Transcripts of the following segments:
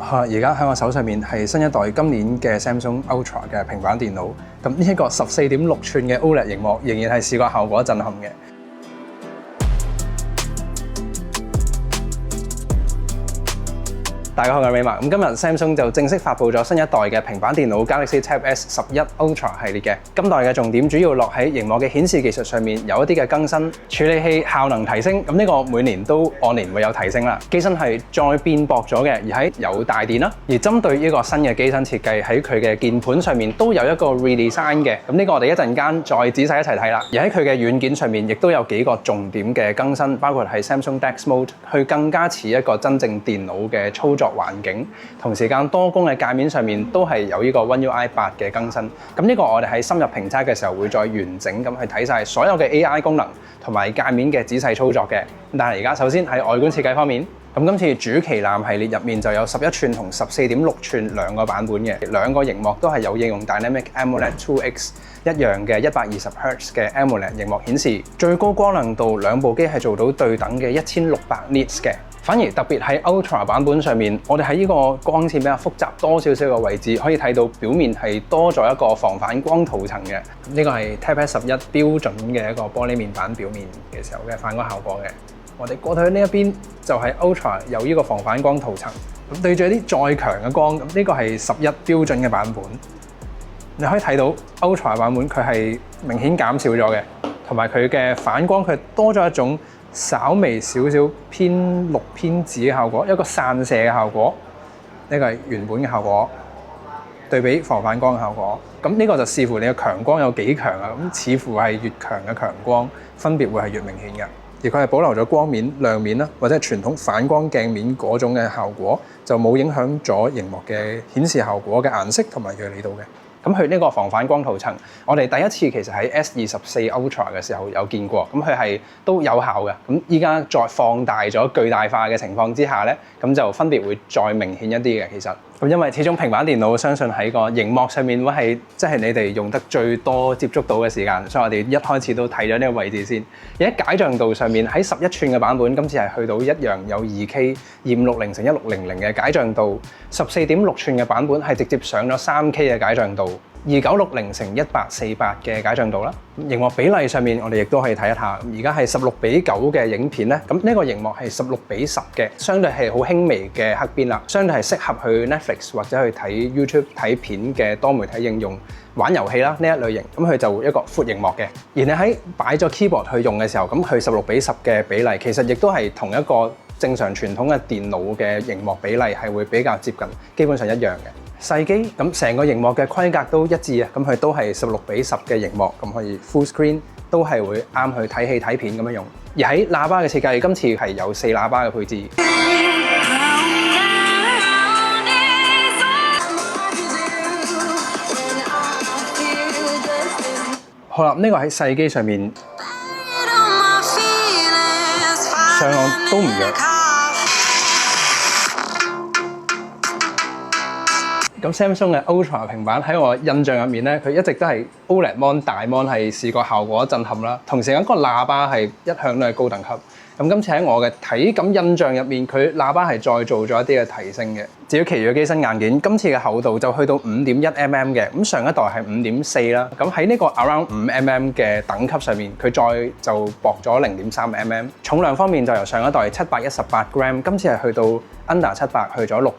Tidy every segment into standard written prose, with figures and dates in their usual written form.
而家喺我手上面係新一代今年嘅 Samsung Ultra 嘅平板電腦。咁呢一個14.6寸嘅 OLED 螢幕仍然係視覺效果震撼嘅。大家好，我係 Raymond。今日 Samsung 就正式發布咗新一代嘅平板電腦 Galaxy Tab S11 Ultra 系列嘅。今代嘅重點主要落喺螢幕嘅顯示技術上面，有一啲嘅更新，處理器效能提升。咁呢個每年都按年會有提升啦。機身係再變薄咗嘅，而喺有大電啦。而針對呢個新嘅機身設計，喺佢嘅鍵盤上面都有一個 redesign 嘅。咁呢個我哋一陣間再仔細一齊睇啦。而喺佢嘅軟件上面，亦都有幾個重點嘅更新，包括係 Samsung DeX Mode， 去更加似一個真正電腦嘅操作環境，同時間多功嘅界面上面都係有呢個 One UI 8嘅更新。咁呢個我哋喺深入評測嘅時候會再完整咁去睇晒所有嘅 AI 功能同埋界面嘅仔細操作嘅。但係而家首先喺外觀設計方面，咁今次主旗艦系列入面就有11寸同14.6寸兩個版本嘅，兩個螢幕都係有應用 Dynamic AMOLED 2X 一樣嘅120Hz 嘅 AMOLED 螢幕顯示，最高光亮度兩部機係做到對等嘅1600 nits 嘅。反而特別喺 Ultra 版本上面，我哋喺呢個光線比較複雜多少少嘅位置，可以睇到表面係多咗一個防反光塗層嘅。呢個係 Tab S11 標準嘅一個玻璃面板表面嘅時候嘅反光效果嘅。我哋過去呢一邊就係 Ultra 有呢個防反光塗層，咁對住一啲再強嘅光，咁呢個係11標準嘅版本。你可以睇到 Ultra 版本佢係明顯減少咗嘅，同埋佢嘅反光佢多咗一種稍微少少偏綠偏紫嘅效果，一個散射嘅效果。呢個係原本嘅效果，對比防反光嘅效果。咁呢個就視乎你嘅強光有幾強啊。咁似乎係越強嘅強光，分別會係越明顯嘅。而佢係保留咗光面、亮面啦，或者係傳統反光鏡面嗰種嘅效果，就冇影響咗螢幕嘅顯示效果嘅顏色同埋銳利度嘅。咁佢呢個防反光塗層，我哋第一次其實喺 S24 Ultra 嘅時候有見過，咁佢係都有效嘅。咁依家再放大咗、巨大化嘅情況之下咧，咁就分別會再明顯一啲嘅。其實咁因為始終平板電腦相信喺個螢幕上面會係即係你哋用得最多接觸到嘅時間，所以我哋一開始都睇咗呢個位置先。而喺解像度上面，喺11寸嘅版本，今次係去到一樣有 2K 2560×1600嘅解像度，14.6寸嘅版本係直接上咗 3K 嘅解像度。2960×1848嘅解像度啦，螢幕比例上面我哋亦都可以睇一下。而家係16:9嘅影片咧，咁呢個螢幕係16:10嘅，相對係好輕微嘅黑邊啦，相對係適合去 Netflix 或者去睇 YouTube 睇片嘅多媒體應用、玩遊戲啦呢一類型。咁佢就一個闊螢幕嘅，而你喺擺咗 keyboard 去用嘅時候，咁佢16:10嘅比例其實亦都係同一個正常傳統嘅電腦嘅螢幕比例係會比較接近，基本上一樣嘅。細機咁成個螢幕嘅規格都一致啊，咁佢都係16:10嘅螢幕，咁可以 full screen 都係會啱去睇戲睇片咁樣用。而喺喇叭嘅設計，今次係有4喇叭嘅配置。好啦，呢個喺細機上面上岸都唔弱。咁 Samsung 嘅 Ultra 平板喺我印象入面咧，佢一直都係 OLED Mon 大 Mon 係視覺效果震撼啦，同時間個喇叭係一向都係高等級。咁今次喺我嘅體感印象入面，佢喇叭係再做咗一啲嘅提升嘅。至於其餘嘅機身硬件，今次嘅厚度就去到5.1mm嘅，咁上一代係5.4啦。咁喺呢個 around 5mm嘅等級上面，佢再就薄咗0.3mm。重量方面就由上一代718g，今次係去到 under 700，去咗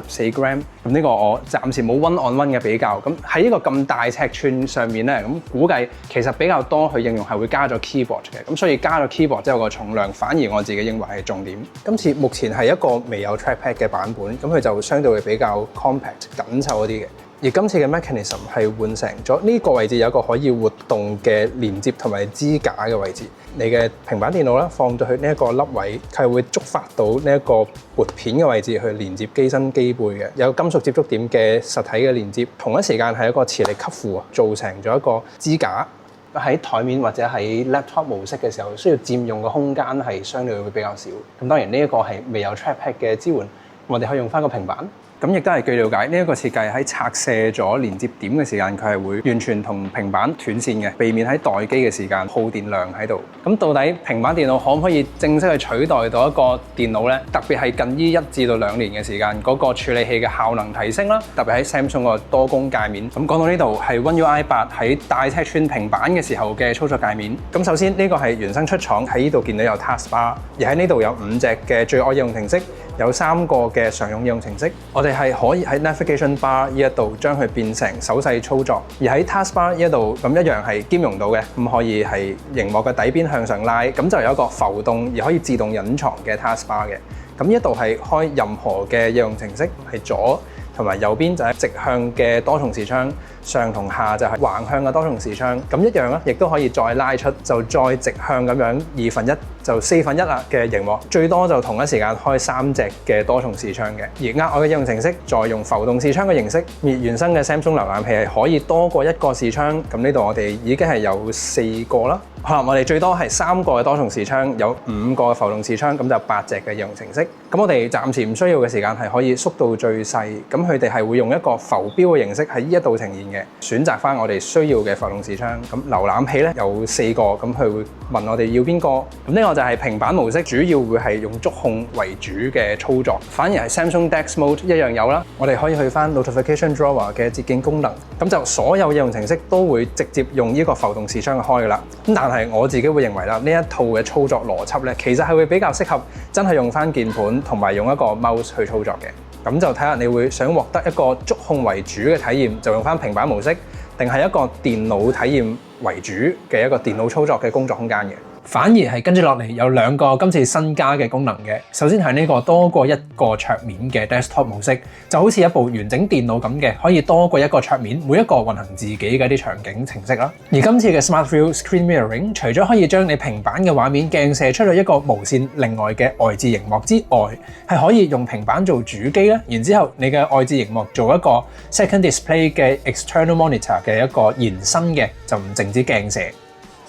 694g。咁呢個我暫時冇 one on one 嘅比較。咁喺呢個咁大尺寸上面咧，咁估計其實比較多去應用係會加咗 keyboard 嘅。咁所以加咗 keyboard 之後個重量，反而我自己認為係重點。今次目前係一個未有 trackpad 嘅版本，咁佢就相對會比較 compact 緊湊一啲嘅。而今次嘅 mechanism 係換成咗呢個位置有一個可以活動嘅連接同埋支架嘅位置。你嘅平板電腦啦，放到去呢一個粒位，佢係會觸發到呢一個撥片嘅位置去連接機身機背嘅，有金屬接觸點嘅實體嘅連接。同一時間係一個磁力吸附造成咗一個支架。喺台面或者喺 laptop 模式嘅時候，需要佔用嘅空間係相對會比較少。咁當然呢一個係未有 trackpad 嘅支援，我哋可以用翻個平板咁亦都係據了解呢一個設計喺拆卸咗連接點嘅時間，佢係會完全同平板斷線嘅，避免喺待機嘅時間耗電量喺度。咁到底平板電腦可唔可以正式去取代到一個電腦呢？特別係近於1至到2年嘅時間，嗰個處理器嘅效能提升啦，特別喺 Samsung 個多功界面。咁講到呢度係 One UI 8喺大尺寸平板嘅時候嘅操作界面。咁首先呢個係原生出廠，喺呢度見到有 Taskbar， 而喺呢度有5隻嘅最愛應用程式，有3個嘅常用應用程式。我哋係可以喺 Navigation Bar 呢一度將佢變成手勢操作，而喺 Taskbar 呢一度咁一樣係兼容到嘅，咁可以係熒幕嘅底邊向上拉，咁就有一個浮動而可以自動隱藏嘅 Taskbar 嘅。咁呢一度係開任何嘅應用程式，係左同埋右邊就係直向嘅多重視窗，上同下就係橫向嘅多重視窗。咁一樣啦，亦都可以再拉出，就再直向咁樣1/2就1/4啦嘅熒幕，最多就同一時間開3隻嘅多重視窗嘅。而額外嘅應用程式再用浮動視窗嘅形式，而原生嘅 Samsung 瀏覽器係可以多過1個視窗。咁呢度我哋已經係有4個啦。可能我哋最多係3個嘅多重視窗，有5個嘅浮動視窗，咁就8隻嘅應用程式。咁我哋暫時唔需要嘅時間係可以縮到最細。咁佢哋係會用一個浮標嘅形式喺呢一度呈現嘅，選擇翻我哋需要嘅浮動視窗。咁瀏覽器咧有4個，咁佢會問我哋要邊個。咁呢個就係平板模式，主要會係用觸控為主嘅操作。反而係 Samsung DeX Mode 一樣有啦。我哋可以去翻 Notification Drawer 嘅捷徑功能，咁就所有應用程式都會直接用呢個浮動視窗去開噶啦。咁但係我自己會認為啦，呢一套嘅操作邏輯咧，其實係會比較適合真係用翻鍵盤同埋用一個 mouse 去操作嘅。咁就睇下你會想獲得一個觸控為主嘅體驗，就用翻平板模式，定係一個電腦體驗為主嘅一個電腦操作嘅工作空間嘅。反而係跟住落嚟有2個今次新加嘅功能嘅。首先係呢個多過1個桌面嘅 desktop 模式，就好似一部完整電腦咁嘅，可以多過1個桌面，每一個運行自己嘅啲場景程式啦。而今次嘅 Smart View Screen Mirroring， 除咗可以將你平板嘅畫面鏡射出去一個無線另外嘅外置熒幕之外，係可以用平板做主機啦，然之後你嘅外置熒幕做一個 Second Display 嘅 External Monitor 嘅一個延伸嘅，就唔淨止鏡射。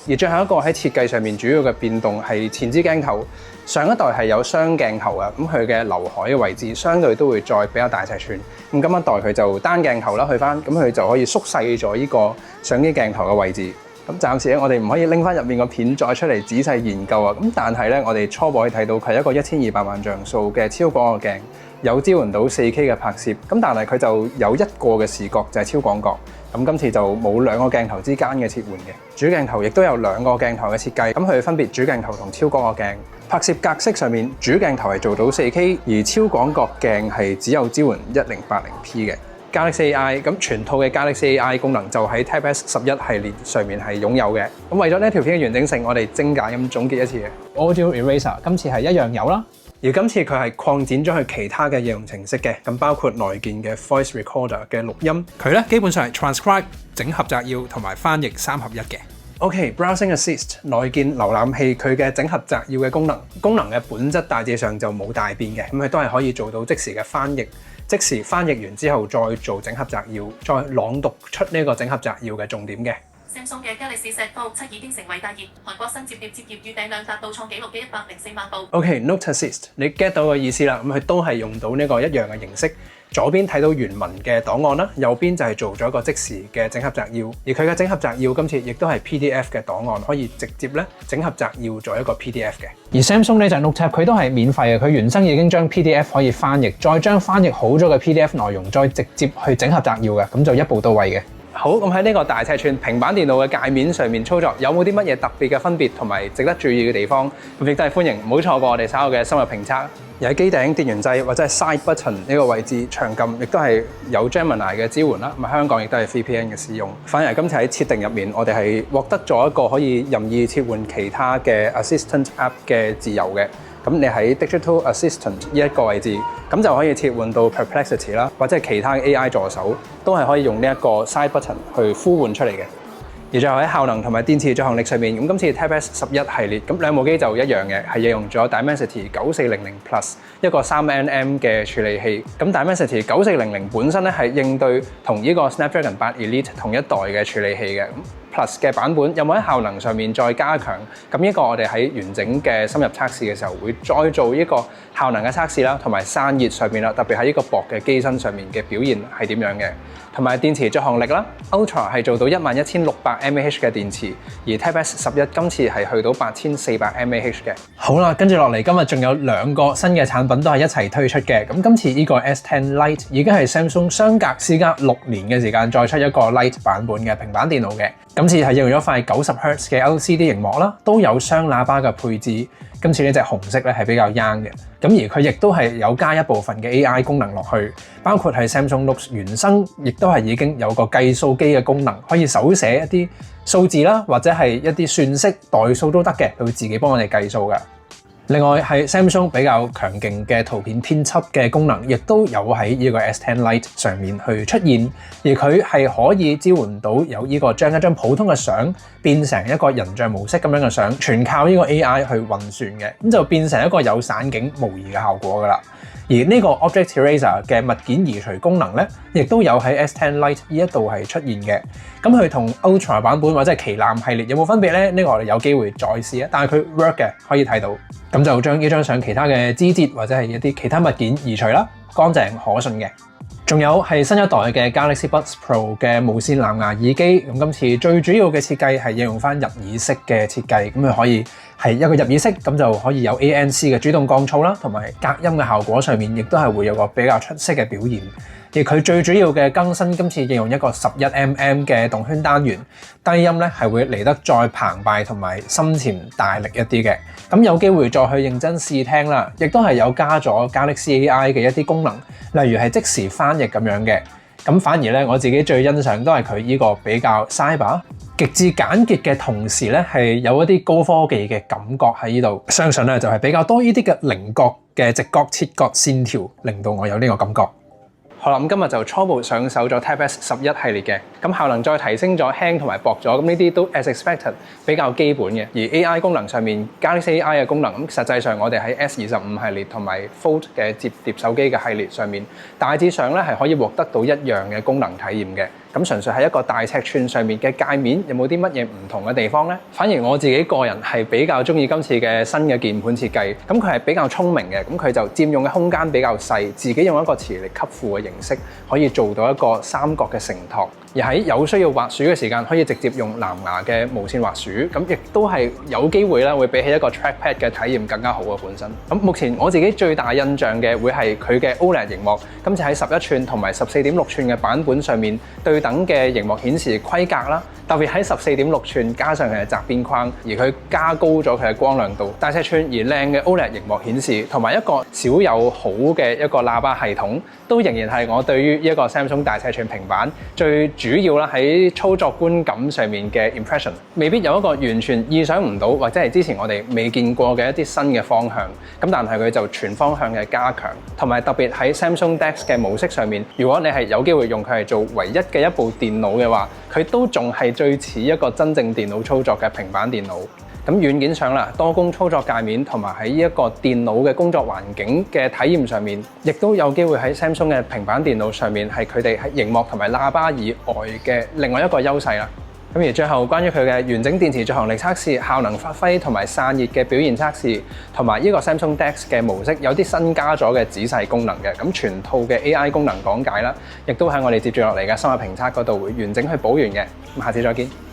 而最後一個喺設計上面主要嘅變動係前置鏡頭，上一代係有雙鏡頭嘅，咁佢嘅劉海嘅位置相對都會再比較大尺寸。咁今一代佢就單鏡頭啦，去翻，咁佢就可以縮細咗呢個相機鏡頭嘅位置。咁暫時咧，我哋唔可以拎翻入面個片再出嚟仔細研究啊。咁但係咧，我哋初步可以睇到佢係一個1200萬像素嘅超廣角鏡，有支援到 4K 嘅拍攝。咁但係佢就有一個嘅視角就係超廣角。咁今次就冇2個鏡頭之間嘅切換嘅，主鏡頭亦都有2個鏡頭嘅設計，咁佢分別主鏡頭同超廣角鏡。拍攝格式上面，主鏡頭係做到 4K， 而超廣角鏡係只有支援 1080p 嘅。Galaxy AI 咁全套嘅 Galaxy AI 功能就喺 Tab S11系列上面係擁有嘅。咁為咗呢條片嘅完整性，我哋精簡咁總結一次嘅 Audio Eraser 今次係一樣有啦。而今次佢係擴展咗去其他嘅應用程式嘅，咁包括內建嘅 Voice Recorder 嘅錄音，佢咧基本上係 Transcribe 整合摘要同埋翻譯3合1嘅。OK，Browsing Assist 內建瀏覽器佢嘅整合摘要嘅功能嘅本質大致上就冇大變嘅，咁佢都係可以做到即時嘅翻譯，即時翻譯完之後再做整合摘要，再朗讀出呢個整合摘要嘅重點嘅。Samsung 嘅 Galaxy Z Fold 7已經成為大熱，韓國新摺疊預訂量達到創紀錄嘅104萬部。OK，Note Assist 你 get 到個意思啦，咁佢都係用到呢個一樣嘅形式。左邊睇到原文嘅檔案啦，右邊就係做咗一個即時嘅整合摘要，而佢嘅整合摘要今次亦都係 PDF 嘅檔案，可以直接咧整合摘要做一個 PDF 嘅。而 Samsung 呢隻 Note Tab 佢都係免費嘅，佢原生已經將 PDF 可以翻譯，再將翻譯好咗嘅 PDF 內容再直接去整合摘要嘅，咁就一步到位嘅。好，咁喺呢個大尺寸平板電腦嘅界面上面操作，有冇啲乜嘢特別嘅分別同埋值得注意嘅地方？咁亦都係歡迎唔好錯過我哋稍後嘅深入評測。而喺機頂電源掣或者係 Side Button 呢個位置長撳，亦都係有 Gemini 嘅支援啦。咁香港亦都係 VPN 嘅使用。反而今次喺設定入面，我哋係獲得咗一個可以任意切換其他嘅 Assistant App 嘅自由嘅。咁你喺 Digital Assistant 呢一個位置，咁就可以切換到 Perplexity 啦，或者係其他 AI 助手，都係可以用呢一個 Side Button 去呼喚出嚟嘅。而最後喺效能同埋電池續航力上面，咁今次 Tab S11系列，咁兩部機就一樣嘅，係應用咗 Dimensity 9400 Plus 一個3nm 嘅處理器。咁 Dimensity 9400本身咧係應對同呢個 Snapdragon 8 Elite 同一代嘅處理器嘅。Plus 嘅版本有冇喺效能上面再加強？咁呢個我哋喺完整嘅深入測試嘅時候會再做一個效能嘅測試啦，同埋散熱上面啦，特別喺呢個薄嘅機身上面嘅表現係點樣嘅？同埋電池續航力啦 ，Ultra 係做到11600 mAh 嘅電池，而 Tab S11今次係去到8400 mAh 嘅。好啦，跟住落嚟今日仲有2個新嘅產品都係一齊推出嘅。咁今次呢個 S10 Lite 已經係 Samsung 相隔時隔6年嘅時間再出一個 Lite 版本嘅平板電腦嘅。今次係用咗塊90Hz 嘅 LCD 熒幕啦，都有雙喇叭嘅配置。今次呢隻紅色咧係比較 young 嘅，咁而佢亦都係有加一部分嘅 AI 功能落去，包括係 Samsung Notes 原生，亦都係已經有個計數機嘅功能，可以手寫一啲數字啦，或者係一啲算式代數都得嘅，佢會自己幫我哋計數㗎。另外係 Samsung 比較強勁嘅圖片編輯嘅功能，亦都有喺呢個 S10 Lite 上面去出現，而佢係可以支援到有呢個將一張普通嘅相變成一個人像模式咁樣嘅相，全靠呢個 AI 去運算嘅，咁就變成一個有散景模擬嘅效果㗎啦。而呢個 Object Eraser 嘅物件移除功能咧，亦都有喺 S10 Lite 呢一度係出現嘅。咁佢同 Ultra 版本或者係旗艦系列有冇分別咧？呢個我哋有機會再試啊。但係佢 work 嘅，可以睇到。咁就將呢張相其他嘅枝節或者係一啲其他物件移除啦，乾淨可信嘅。仲有係新一代嘅 Galaxy Buds Pro 嘅無線藍牙耳機，咁今次最主要嘅設計係應用翻入耳式嘅設計，咁佢可以係一個入耳式，咁就可以有 ANC 嘅主動降噪啦，同埋隔音嘅效果上面亦都係會有個比較出色嘅表現。而佢最主要嘅更新，今次應用一個11mm 嘅動圈單元，低音咧係會嚟得再澎湃同埋深潛大力一啲嘅。咁有機會再去認真試聽啦，亦都係有加咗 Galaxy AI 嘅一啲功能，例如係即時翻譯咁樣嘅。咁反而咧，我自己最欣賞都係佢呢個比較 cyber 極致簡潔嘅同時咧，係有一啲高科技嘅感覺喺呢度。相信咧就係比較多呢啲嘅稜角嘅直角切割線條，令到我有呢個感覺。好啦，咁今日就初步上手咗 Tab S11系列嘅，咁效能再提升咗，輕同埋薄咗，咁呢啲都 as expected 比較基本嘅。而 AI 功能上面 Galaxy AI 嘅功能，咁實際上我哋喺 S25系列同埋 Fold 嘅摺疊手機嘅系列上面，大致上咧係可以獲得到一樣嘅功能體驗嘅。咁純粹係一個大尺寸上面嘅界面，有冇啲乜嘢唔同嘅地方呢？反而我自己個人係比較中意今次嘅新嘅鍵盤設計，咁佢係比較聰明嘅，咁佢就佔用嘅空間比較細，自己用一個磁力吸附嘅形式，可以做到一個三角嘅承托。而喺有需要滑鼠嘅時間，可以直接用藍牙嘅無線滑鼠，咁亦都係有機會啦，會比起一個 trackpad 嘅體驗更加好啊本身。咁目前我自己最大印象嘅會係佢嘅 OLED 螢幕，今次喺11吋同埋14.6吋嘅版本上面對等嘅螢幕顯示規格啦，特別喺14.6吋加上佢嘅窄邊框，而佢加高咗佢嘅光亮度，大尺寸而靚嘅 OLED 螢幕顯示，同埋一個少有好嘅一個喇叭系統，都仍然係我對於一個 Samsung 大尺寸平板最主要啦喺操作觀感上面嘅 impression， 未必有一個完全意想唔到或者係之前我哋未見過嘅一啲新嘅方向，咁但係佢就全方向嘅加強，同埋特別喺 Samsung DeX 嘅模式上面，如果你係有機會用佢係做唯一嘅一部電腦嘅話，佢都仲係最似一個真正電腦操作嘅平板電腦。咁軟件上啦，多工操作界面同埋喺呢一個電腦嘅工作環境嘅體驗上面，亦都有機會喺 Samsung 嘅平板電腦上面係佢哋喺熒幕同埋喇叭以外嘅另外一個優勢啦。咁而最後關於佢嘅完整電池續航力測試、效能發揮同埋散熱嘅表現測試，同埋呢個 Samsung DeX 嘅模式有啲新加咗嘅仔細功能嘅，咁全套嘅 AI 功能講解啦，亦都喺我哋接住落嚟嘅深入評測嗰度會完整去補完嘅。咁下次再見。